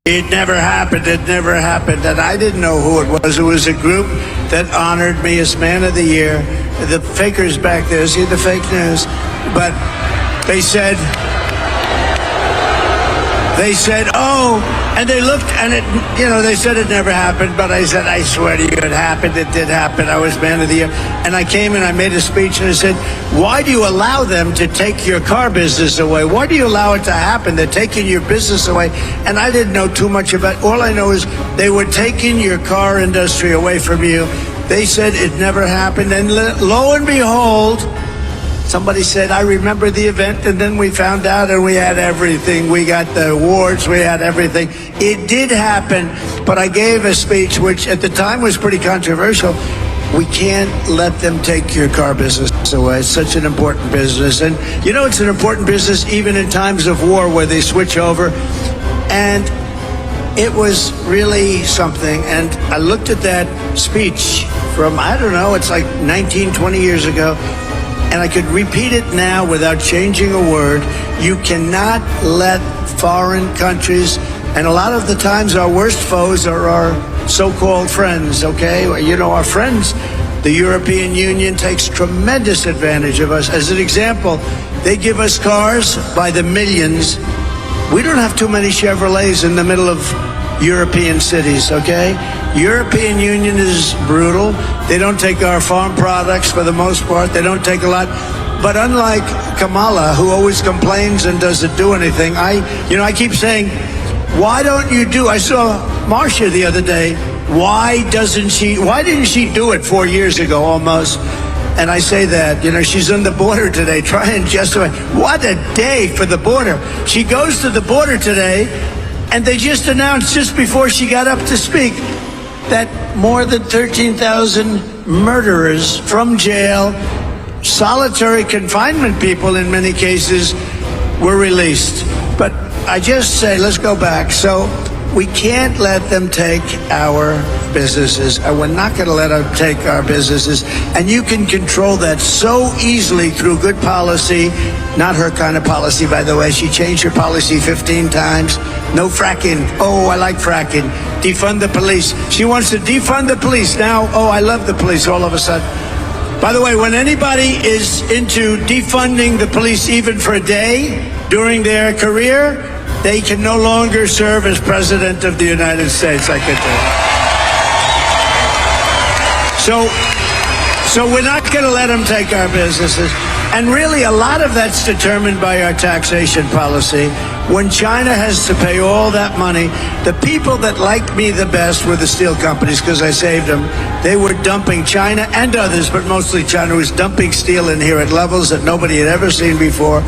It never happened. It never happened. And I didn't know who it was. It was a group that honored me as Man of the Year. The fakers back there, see the fake news? But they said, oh, and they looked and it, they said it never happened. But I said, I swear to you, it happened. It did happen. I was Man of the Year. And I came and I made a speech and I said, why do you allow them to take your car business away? Why do you allow it to happen? They're taking your business away. And I didn't know too much about it. All I know is they were taking your car industry away from you. They said it never happened. And lo and behold, somebody said, I remember the event, and then we found out and we had everything. We got the awards, we had everything. It did happen, but I gave a speech which at the time was pretty controversial. We can't let them take your car business away. It's such an important business. And it's an important business even in times of war where they switch over. And it was really something. And I looked at that speech from, I don't know, it's like 19, 20 years ago. And I could repeat it now without changing a word. You cannot let foreign countries, and a lot of the times our worst foes are our so-called friends, okay? Our friends, the European Union takes tremendous advantage of us. As an example, they give us cars by the millions. We don't have too many Chevrolets in the middle of European cities, okay? European Union is brutal. They don't take our farm products for the most part. They don't take a lot. But unlike Kamala, who always complains and doesn't do anything, I keep saying, why don't you do? I saw Marcia the other day. Why didn't she do it 4 years ago almost? And I say that, she's on the border today. Try and justify. What a day for the border. She goes to the border today, and they just announced just before she got up to speak that more than 13,000 murderers from jail, solitary confinement people in many cases, were released. But I just say, let's go back. So we can't let them take our businesses, and we're not going to let them take our businesses. And you can control that so easily through good policy. Not her kind of policy, by the way. She changed her policy 15 times. No fracking. Oh, I like fracking. Defund the police. She wants to defund the police. Now, oh, I love the police all of a sudden. By the way, when anybody is into defunding the police even for a day during their career, they can no longer serve as president of the United States, I can tell you. So we're not going to let them take our businesses. And really, a lot of that's determined by our taxation policy. When China has to pay all that money, the people that liked me the best were the steel companies because I saved them. They were dumping, China and others, but mostly China was dumping steel in here at levels that nobody had ever seen before.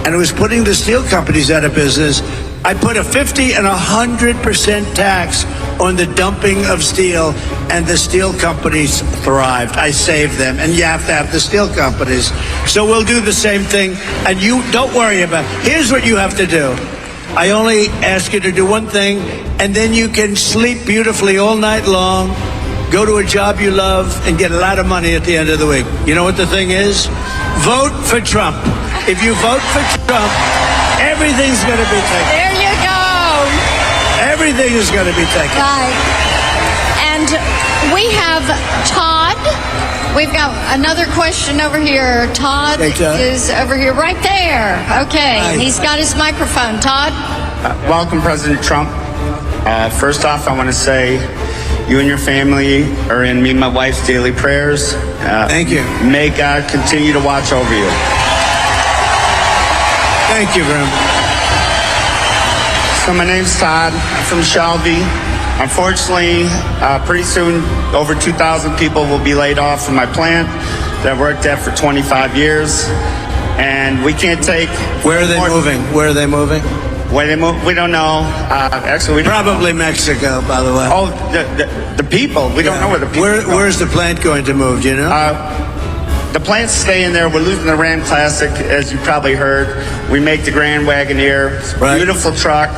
And it was putting the steel companies out of business. I put a 50 and 100% tax on the dumping of steel, and the steel companies thrived. I saved them, and you have to have the steel companies. So we'll do the same thing, and you don't worry about it. Here's what you have to do. I only ask you to do one thing, and then you can sleep beautifully all night long, go to a job you love, and get a lot of money at the end of the week. You know what the thing is? Vote for Trump. If you vote for Trump, everything's going to be taken. There you go. Everything is going to be taken. Right. And we have Todd. We've got another question over here. Todd is over here, right there. Okay. Hi. He's got his microphone. Todd? Welcome, President Trump. First off, I want to say you and your family are in me and my wife's daily prayers. Thank you. May God continue to watch over you. Thank you very much. So my name's Todd. I'm from Shelby. Unfortunately, pretty soon, over 2,000 people will be laid off from my plant that I worked at for 25 years. And we can't take... Where are they moving? Where are they moving? Where they move? We don't know. Actually, we don't Probably know. Mexico, by the way. Oh, the people. We don't know where the people go. Where's the plant going to move, do you know? The plant's staying there. We're losing the Ram Classic, as you probably heard. We make the Grand Wagoneer. It's a beautiful truck,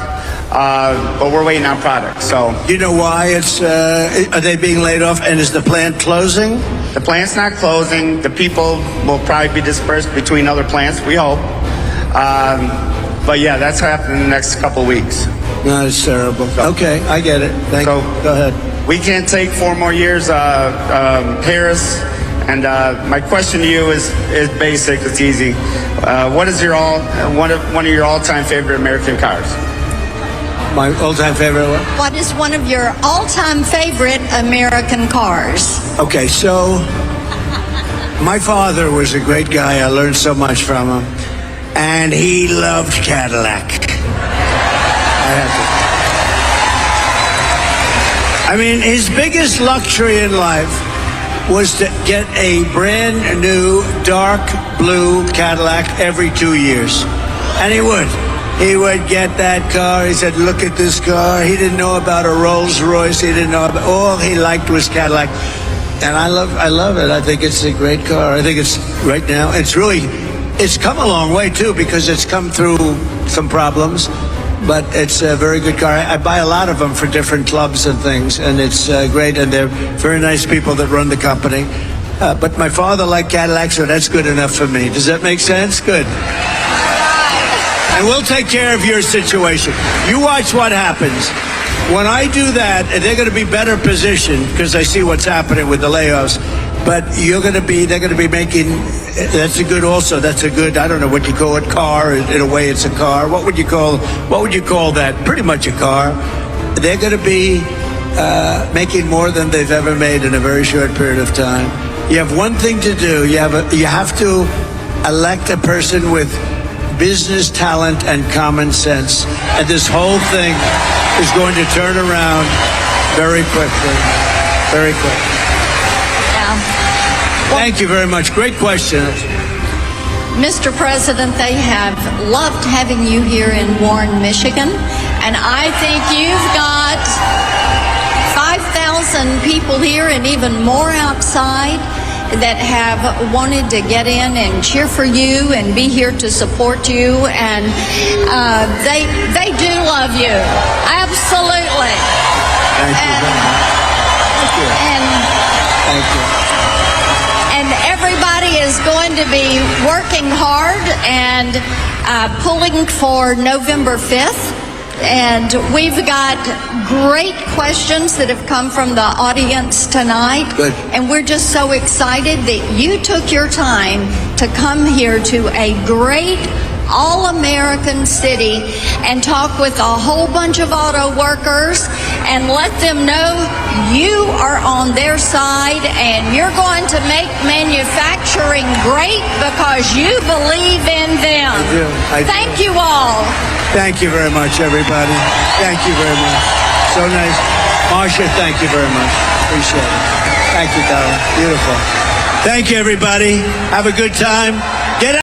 but we're waiting on product. So, you know why it's? Are they being laid off? And is the plant closing? The plant's not closing. The people will probably be dispersed between other plants. We hope. But yeah, that's happening in the next couple weeks. No, it's terrible. Okay, I get it. Thank you. Go ahead. We can't take 4 more years, Harris. And my question to you is basic. It's easy. What is your one of your all-time favorite American cars? My all-time favorite what? What is one of your all-time favorite American cars? Okay, so my father was a great guy. I learned so much from him. And he loved Cadillac. I mean, his biggest luxury in life was to get a brand new dark blue Cadillac every 2 years. And he would get that car. He said, look at this car. He didn't know about a Rolls Royce. He didn't know about, all he liked was Cadillac. And I love it. I think it's a great car. I think it's, right now, it's come a long way too, because it's come through some problems. But it's a very good car. I buy a lot of them for different clubs and things, and it's great, and they're very nice people that run the company. But my father liked Cadillac, so that's good enough for me. Does that make sense? Good. And we'll take care of your situation. You watch what happens. When I do that, they're going to be better positioned, because I see what's happening with the layoffs. But they're going to be making, that's a good also, that's a good, I don't know what you call it, car. In a way, it's a car. What would you call that? Pretty much a car. They're going to be making more than they've ever made in a very short period of time. You have one thing to do. You have to elect a person with business talent and common sense. And this whole thing is going to turn around very quickly. Very quickly. Thank you very much. Great question. Mr. President, they have loved having you here in Warren, Michigan, and I think you've got 5,000 people here and even more outside that have wanted to get in and cheer for you and be here to support you, and they do love you. Absolutely. Thank you. Thank you. Thank you. And everybody is going to be working hard and pulling for November 5th. And we've got great questions that have come from the audience tonight. Good. And we're just so excited that you took your time to come here to a great all-American city and talk with a whole bunch of auto workers and let them know you are on their side and you're going to make manufacturing great because you believe in them. I do. Thank you all. Thank you very much, everybody. Thank you very much. So nice. Marsha, thank you very much. Appreciate it. Thank you, darling. Beautiful. Thank you, everybody. Have a good time.